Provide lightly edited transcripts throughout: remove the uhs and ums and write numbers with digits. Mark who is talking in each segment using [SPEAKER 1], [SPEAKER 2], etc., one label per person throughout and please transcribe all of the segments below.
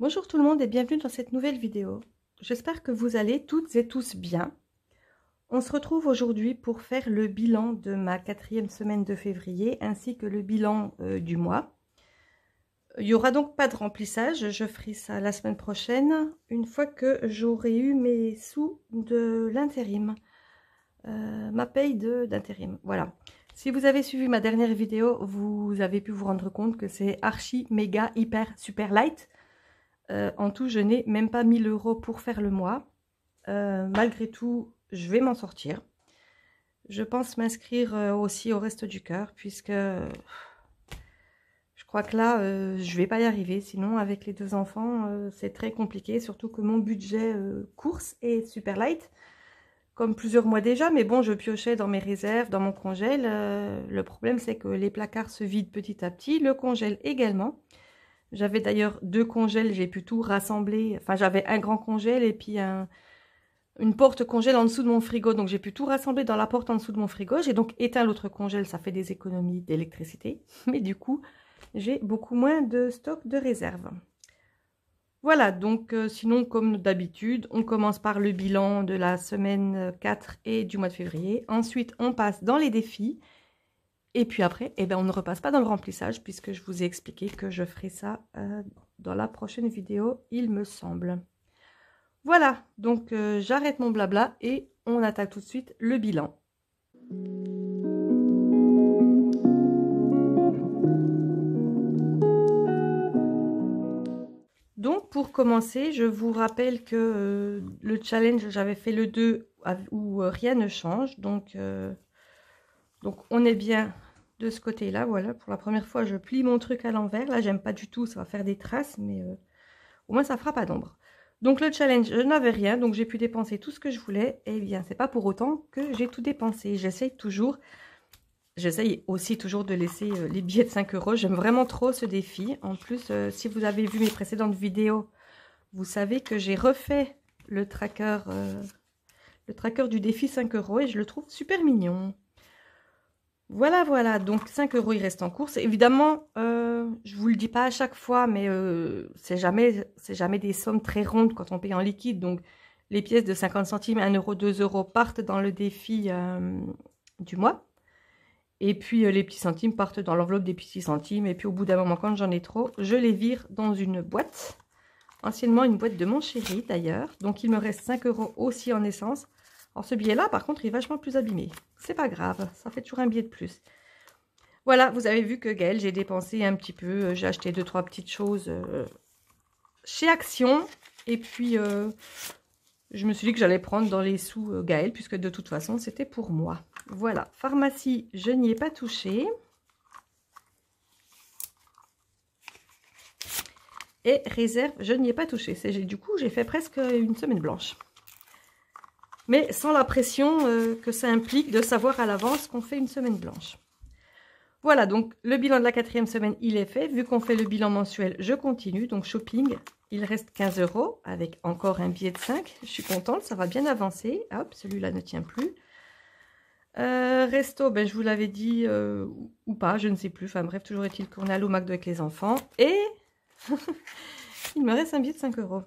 [SPEAKER 1] Bonjour tout le monde et bienvenue dans cette nouvelle vidéo. J'espère que vous allez toutes et tous bien. On se retrouve aujourd'hui pour faire le bilan de ma 4e semaine de février ainsi que le bilan du mois. Il n'y aura donc pas de remplissage, je ferai ça la semaine prochaine, une fois que j'aurai eu mes sous de l'intérim, ma paye d'intérim, voilà. Si vous avez suivi ma dernière vidéo, vous avez pu vous rendre compte que c'est archi, méga, hyper, super light. En tout, je n'ai même pas 1000 € pour faire le mois. Malgré tout, je vais m'en sortir. Je pense m'inscrire aussi au Resto du Cœur, puisque je crois que là, je vais pas y arriver. Sinon, avec les 2 enfants, c'est très compliqué. Surtout que mon budget course est super light, comme plusieurs mois déjà. Mais bon, je piochais dans mes réserves, dans mon congèle. Le problème, c'est que les placards se vident petit à petit. Le congèle également. J'avais d'ailleurs 2 congèles, j'ai pu tout rassembler. Enfin, j'avais un grand congèle et puis une porte congèle en dessous de mon frigo. Donc, j'ai pu tout rassembler dans la porte en dessous de mon frigo. J'ai donc éteint l'autre congèle, ça fait des économies d'électricité. Mais du coup, j'ai beaucoup moins de stock de réserve. Voilà, donc sinon, comme d'habitude, on commence par le bilan de la semaine 4 et du mois de février. Ensuite, on passe dans les défis. Et puis après, eh ben, on ne repasse pas dans le remplissage puisque je vous ai expliqué que je ferai ça dans la prochaine vidéo, il me semble. Voilà, donc j'arrête mon blabla et on attaque tout de suite le bilan. Donc pour commencer, je vous rappelle que le challenge, j'avais fait le 2 où rien ne change. Donc on est bien de ce côté-là, voilà. Pour la première fois, je plie mon truc à l'envers. Là, j'aime pas du tout, ça va faire des traces, mais au moins, ça fera pas d'ombre. Donc, le challenge, je n'avais rien, donc j'ai pu dépenser tout ce que je voulais. Eh bien, c'est pas pour autant que j'ai tout dépensé. J'essaye aussi toujours de laisser les billets de 5 €. J'aime vraiment trop ce défi. En plus, si vous avez vu mes précédentes vidéos, vous savez que j'ai refait le tracker du défi 5 € et je le trouve super mignon. Voilà, voilà, donc 5 € il reste en course. Évidemment, je vous le dis pas à chaque fois, mais c'est jamais des sommes très rondes quand on paye en liquide. Donc, les pièces de 50 centimes, 1 €, 2 € partent dans le défi du mois. Et puis, les petits centimes partent dans l'enveloppe des petits centimes. Et puis, au bout d'un moment, quand j'en ai trop, je les vire dans une boîte. Anciennement, une boîte de mon chéri, d'ailleurs. Donc, il me reste 5 € aussi en essence. Alors ce billet-là, par contre, il est vachement plus abîmé. C'est pas grave, ça fait toujours un billet de plus. Voilà, vous avez vu que Gaël, j'ai dépensé un petit peu. J'ai acheté 2-3 petites choses chez Action. Et puis, je me suis dit que j'allais prendre dans les sous Gaël, puisque de toute façon, c'était pour moi. Voilà, pharmacie, je n'y ai pas touché. Et réserve, je n'y ai pas touché. Du coup, j'ai fait presque une semaine blanche. Mais sans la pression que ça implique de savoir à l'avance qu'on fait une semaine blanche. Voilà, donc le bilan de la 4e semaine, il est fait. Vu qu'on fait le bilan mensuel, je continue. Donc shopping, il reste 15 € avec encore un billet de 5. Je suis contente, ça va bien avancer. Hop, celui-là ne tient plus. Resto, ben, je vous l'avais dit, ou pas, je ne sais plus. Enfin bref, toujours est-il qu'on est allé au McDo avec les enfants. Et il me reste un billet de 5 €.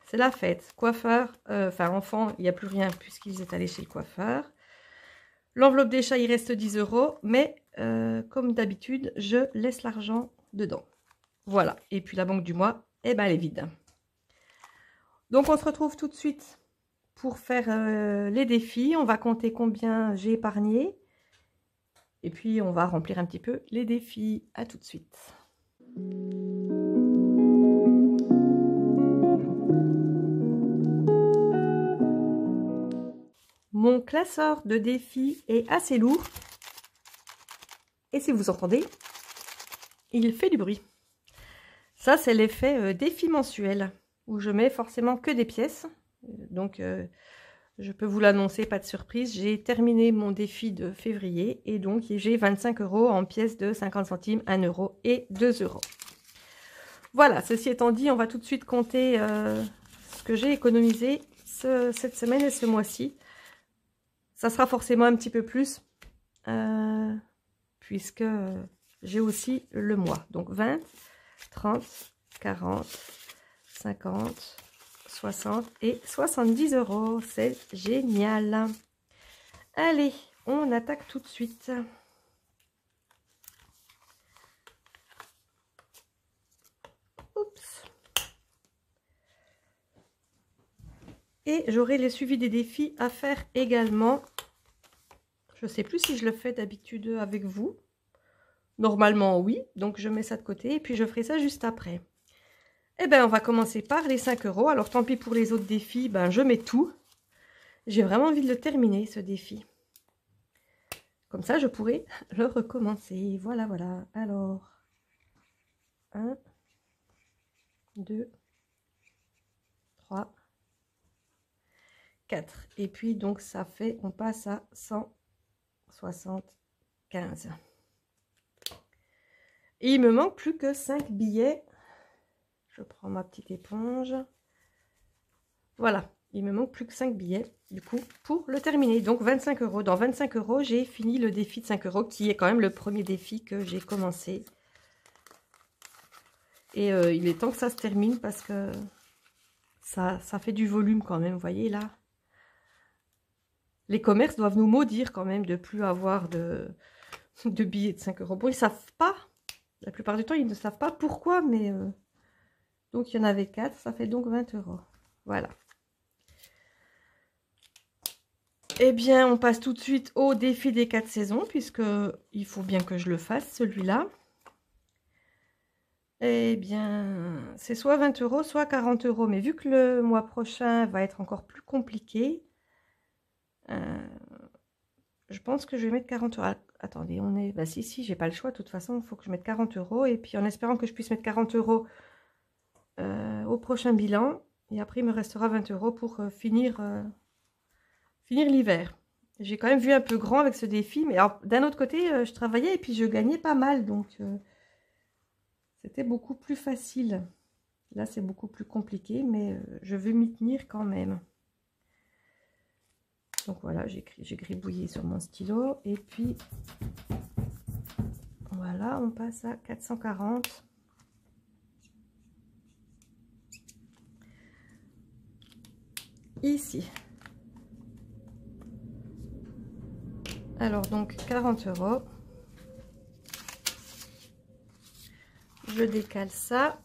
[SPEAKER 1] C'est la fête. Coiffeur, enfin enfant, il n'y a plus rien puisqu'ils étaient allés chez le coiffeur. L'enveloppe des chats, il reste 10 €, mais comme d'habitude, je laisse l'argent dedans. Voilà. Et puis la banque du mois, eh ben, elle est vide. Donc on se retrouve tout de suite pour faire les défis. On va compter combien j'ai épargné. Et puis on va remplir un petit peu les défis. À tout de suite. Mon classeur de défis est assez lourd. Et si vous entendez, il fait du bruit. Ça, c'est l'effet défi mensuel, où je mets forcément que des pièces. Donc, je peux vous l'annoncer, pas de surprise. J'ai terminé mon défi de février. Et donc, j'ai 25 € en pièces de 50 centimes, 1 € et 2 €. Voilà, ceci étant dit, on va tout de suite compter ce que j'ai économisé cette semaine et ce mois-ci. Ça sera forcément un petit peu plus, puisque j'ai aussi le mois. Donc 20, 30, 40, 50, 60 et 70 €. C'est génial. Allez, on attaque tout de suite. Oups. Et j'aurai les suivis des défis à faire également. Je ne sais plus si je le fais d'habitude avec vous. Normalement, oui. Donc, je mets ça de côté et puis je ferai ça juste après. Eh bien, on va commencer par les 5 €. Alors, tant pis pour les autres défis, ben, je mets tout. J'ai vraiment envie de le terminer, ce défi. Comme ça, je pourrai le recommencer. Voilà, voilà. Alors, 1, 2, 3, 4. Et puis, donc, ça fait, on passe à 175. Et il me manque plus que 5 billets. Je prends ma petite éponge. Voilà, il me manque plus que 5 billets, du coup, pour le terminer. Donc, 25 €. Dans 25 €, j'ai fini le défi de 5 €, qui est quand même le premier défi que j'ai commencé. Et il est temps que ça se termine parce que ça fait du volume quand même, vous voyez là. Les commerces doivent nous maudire quand même de plus avoir de billets de 5 €. Bon, ils ne savent pas. La plupart du temps, ils ne savent pas pourquoi, mais... donc, il y en avait 4, ça fait donc 20 €. Voilà. Eh bien, on passe tout de suite au défi des 4 saisons, puisque il faut bien que je le fasse, celui-là. Eh bien, c'est soit 20 €, soit 40 €. Mais vu que le mois prochain va être encore plus compliqué, je pense que je vais mettre 40 €. Ah, attendez, on est... Bah si, j'ai pas le choix. De toute façon, il faut que je mette 40 €. Et puis, en espérant que je puisse mettre 40 € au prochain bilan. Et après, il me restera 20 € pour finir l'hiver. J'ai quand même vu un peu grand avec ce défi. Mais d'un autre côté, je travaillais et puis je gagnais pas mal. Donc, c'était beaucoup plus facile. Là, c'est beaucoup plus compliqué. Mais je veux m'y tenir quand même. Donc voilà, j'ai gribouillé sur mon stylo. Et puis, voilà, on passe à 440. Ici. Alors, donc, 40 €. Je décale ça.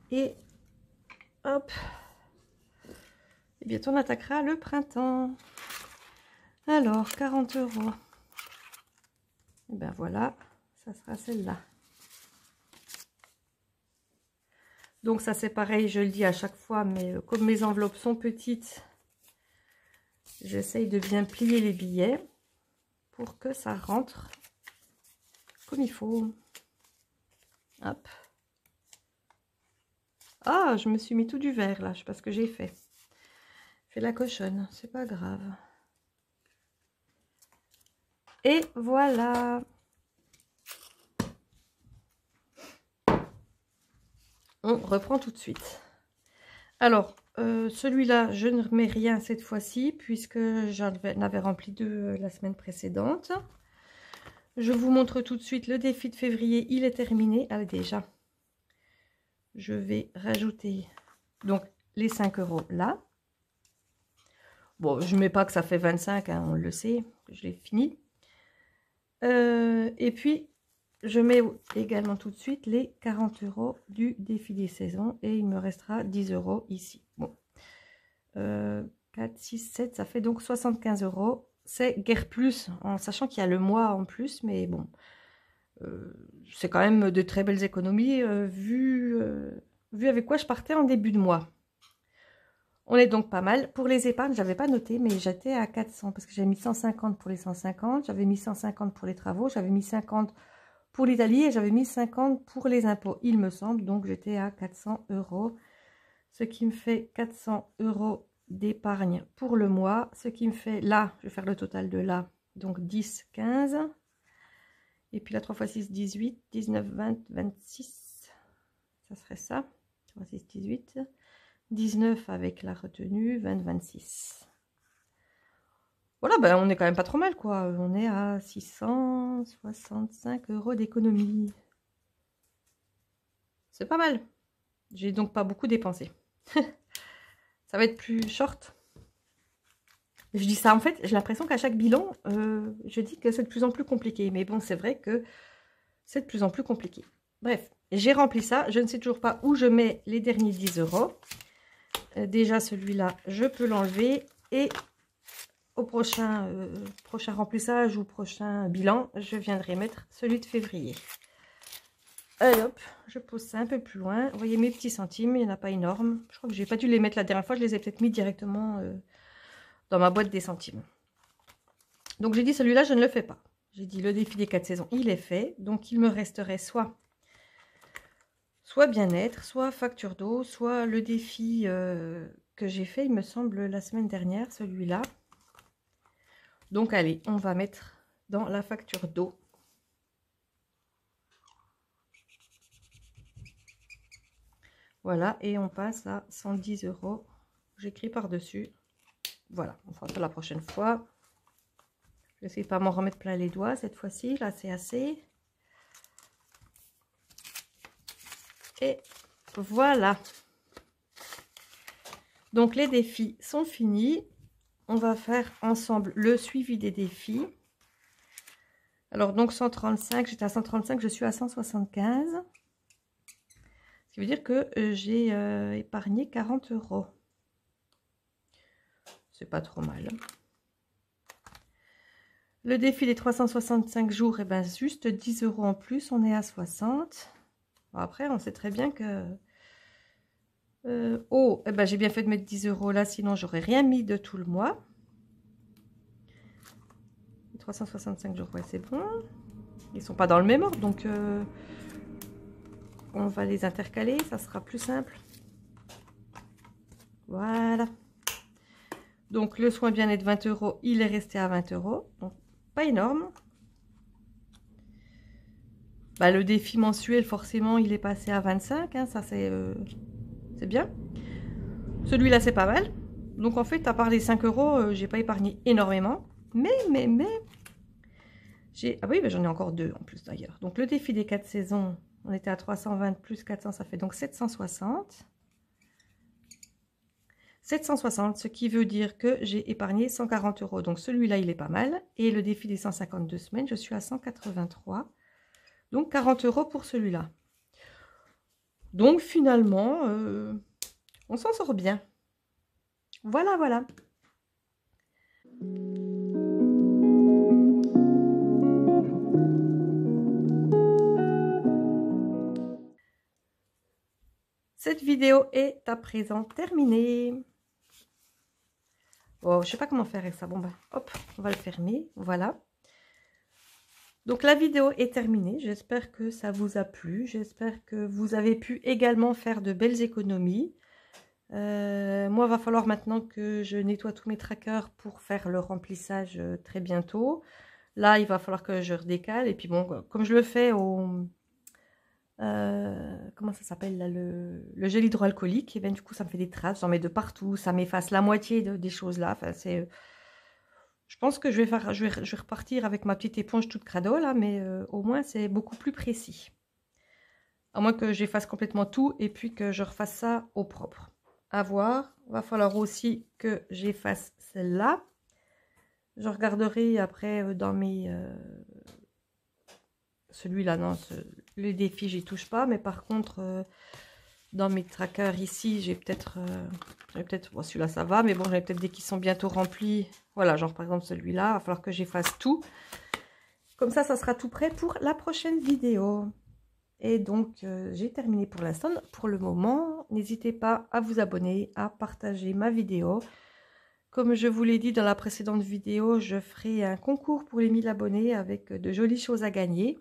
[SPEAKER 1] Et hop. Et bientôt, on attaquera le printemps. Alors, 40 €. Et ben voilà, ça sera celle-là. Donc ça c'est pareil, je le dis à chaque fois, mais comme mes enveloppes sont petites, j'essaye de bien plier les billets pour que ça rentre comme il faut. Hop. Ah, je me suis mis tout du vert là, je sais pas ce que j'ai fait. Je fais la cochonne, c'est pas grave. Et voilà. On reprend tout de suite. Alors, celui-là, je ne remets rien cette fois-ci, puisque j'en avais rempli 2 la semaine précédente. Je vous montre tout de suite le défi de février, il est terminé. Ah, déjà, je vais rajouter donc les 5 € là. Bon, je ne mets pas que ça fait 25, hein, on le sait, je l'ai fini. Et puis, je mets également tout de suite les 40 € du défi des saisons et il me restera 10 € ici. Bon, 4, 6, 7, ça fait donc 75 €. C'est guère plus, en sachant qu'il y a le mois en plus, mais bon, c'est quand même de très belles économies vu avec quoi je partais en début de mois. On est donc pas mal. Pour les épargnes, je n'avais pas noté, mais j'étais à 400 parce que j'avais mis 150 pour les 150, j'avais mis 150 pour les travaux, j'avais mis 50 pour l'Italie et j'avais mis 50 pour les impôts, il me semble. Donc, j'étais à 400 €, ce qui me fait 400 € d'épargne pour le mois. Ce qui me fait, là, je vais faire le total de là, donc 10, 15. Et puis là, 3 x 6, 18, 19, 20, 26. Ça serait ça. 3 x 6, 18. 19 avec la retenue, 20, 26. Voilà, ben on est quand même pas trop mal, quoi. On est à 665 € d'économie. C'est pas mal. J'ai donc pas beaucoup dépensé. Ça va être plus short. Je dis ça, en fait, j'ai l'impression qu'à chaque bilan, je dis que c'est de plus en plus compliqué. Mais bon, c'est vrai que c'est de plus en plus compliqué. Bref, j'ai rempli ça. Je ne sais toujours pas où je mets les derniers 10 €. Déjà, celui-là, je peux l'enlever. Et au prochain remplissage ou prochain bilan, je viendrai mettre celui de février. Allez hop, je pose ça un peu plus loin. Vous voyez mes petits centimes, il n'y en a pas énorme. Je crois que j'ai pas dû les mettre la dernière fois, je les ai peut-être mis directement dans ma boîte des centimes. Donc j'ai dit celui-là, je ne le fais pas. J'ai dit le défi des 4 saisons, il est fait. Donc il me resterait soit bien-être, soit facture d'eau, soit le défi que j'ai fait, il me semble, la semaine dernière, celui-là. Donc allez, on va mettre dans la facture d'eau. Voilà, et on passe à 110 €. J'écris par-dessus. Voilà, on fera ça la prochaine fois. Je vais essayer de ne pas m'en remettre plein les doigts cette fois-ci. Là, c'est assez. Et voilà. Donc, les défis sont finis. On va faire ensemble le suivi des défis. Alors, donc 135, j'étais à 135, je suis à 175. Ce qui veut dire que j'ai épargné 40 €. C'est pas trop mal. Le défi des 365 jours, et ben juste 10 € en plus, on est à 60. Bon, après, on sait très bien que... oh, eh ben, j'ai bien fait de mettre 10 € là, sinon j'aurais rien mis de tout le mois. 365 jours, ouais, c'est bon. Ils sont pas dans le même ordre, donc on va les intercaler, ça sera plus simple. Voilà. Donc le soin bien-être 20 €, il est resté à 20 €, donc pas énorme. Bah, le défi mensuel, forcément, il est passé à 25, hein, ça c'est bien. Celui-là, c'est pas mal. Donc en fait, à part les 5 €, j'ai pas épargné énormément. Mais, ah oui, j'en ai encore deux en plus d'ailleurs. Donc le défi des 4 saisons, on était à 320 plus 400, ça fait donc 760. 760, ce qui veut dire que j'ai épargné 140 €. Donc celui-là, il est pas mal. Et le défi des 152 semaines, je suis à 183. Donc 40 € pour celui-là. Donc finalement, on s'en sort bien. Voilà, voilà. Cette vidéo est à présent terminée. Oh, je sais pas comment faire avec ça. Bon, ben, hop, on va le fermer. Voilà. Donc, la vidéo est terminée. J'espère que ça vous a plu. J'espère que vous avez pu également faire de belles économies. Moi, il va falloir maintenant que je nettoie tous mes trackers pour faire le remplissage très bientôt. Là, il va falloir que je redécale. Et puis, bon, comme je le fais au... comment ça s'appelle là, le gel hydroalcoolique, et bien du coup ça me fait des traces, j'en mets de partout, ça m'efface la moitié des choses là. Enfin, c'est, je pense que je vais repartir avec ma petite éponge toute crado là, mais au moins c'est beaucoup plus précis. À moins que j'efface complètement tout et puis que je refasse ça au propre. À voir. Va falloir aussi que j'efface celle-là. Je regarderai après dans mes celui-là, non, les défis, j'y touche pas. Mais par contre, dans mes trackers ici, j'ai peut-être... bon, celui-là, ça va. Mais bon, j'avais peut-être des qui sont bientôt remplis. Voilà, genre par exemple celui-là. Il va falloir que j'efface tout. Comme ça sera tout prêt pour la prochaine vidéo. Et donc, j'ai terminé pour l'instant. Pour le moment, n'hésitez pas à vous abonner, à partager ma vidéo. Comme je vous l'ai dit dans la précédente vidéo, je ferai un concours pour les 1000 abonnés avec de jolies choses à gagner.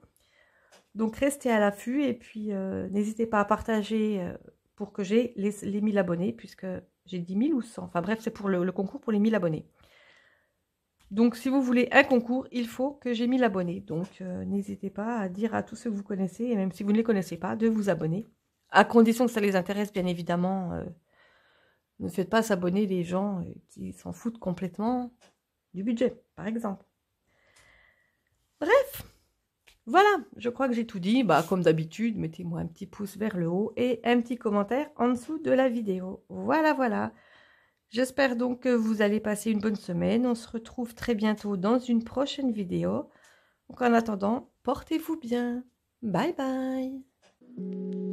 [SPEAKER 1] Donc restez à l'affût et puis n'hésitez pas à partager pour que j'ai les 1000 abonnés, puisque j'ai 10 000 ou 100. Enfin bref, c'est pour le concours pour les 1000 abonnés. Donc si vous voulez un concours, il faut que j'ai 1000 abonnés. Donc n'hésitez pas à dire à tous ceux que vous connaissez, et même si vous ne les connaissez pas, de vous abonner. À condition que ça les intéresse, bien évidemment. Ne faites pas s'abonner les gens qui s'en foutent complètement du budget, par exemple. Bref. Voilà, je crois que j'ai tout dit. Bah, comme d'habitude, mettez-moi un petit pouce vers le haut et un petit commentaire en dessous de la vidéo. Voilà, voilà. J'espère donc que vous allez passer une bonne semaine. On se retrouve très bientôt dans une prochaine vidéo. Donc en attendant, portez-vous bien. Bye bye.